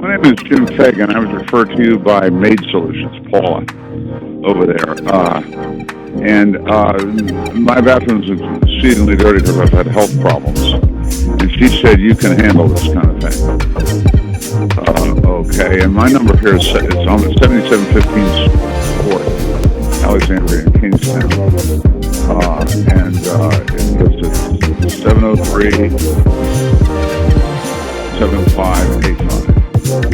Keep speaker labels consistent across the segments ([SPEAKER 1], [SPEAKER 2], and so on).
[SPEAKER 1] My name is Jim Fagan. I was referred to you by Maid Solutions, Paula, over there. My bathroom's exceedingly dirty because I've had health problems. And she said you can handle this kind of thing. Okay, and my number here is on the 7715 Court, Alexandria in Kingstown. It's 703-7585.
[SPEAKER 2] Good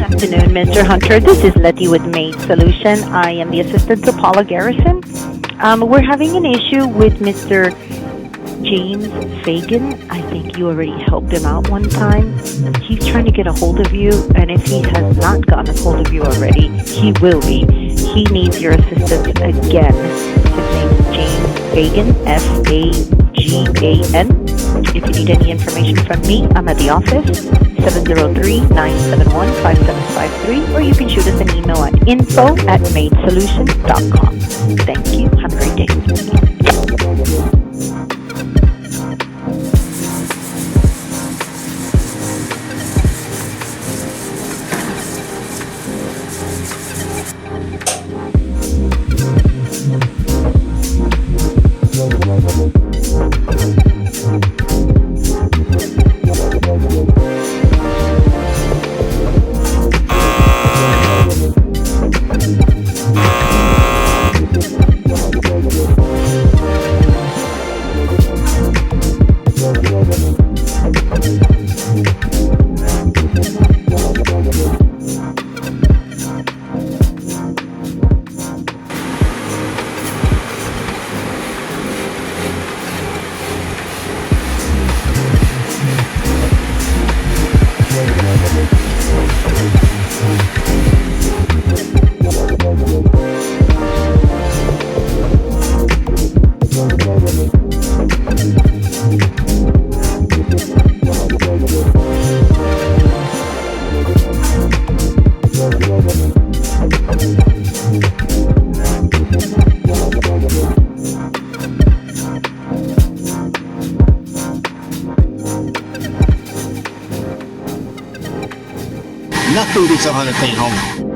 [SPEAKER 2] afternoon, Mr. Hunter. This is Letty with Maid Solutions. I am the assistant to Paula Garrison. We're having an issue with Mr. James Fagan. I think you already helped him out one time. He's trying to get a hold of you, and if he has not gotten a hold of you already, he will be. He needs your assistance again. His name is James Fagan, Fagan. If you need any information from me, I'm at the office, 703-971-5753, or you can shoot us an email at info@maidsolutions.com. Thank you. Have a great day.
[SPEAKER 3] Nothing beats 100 paint home.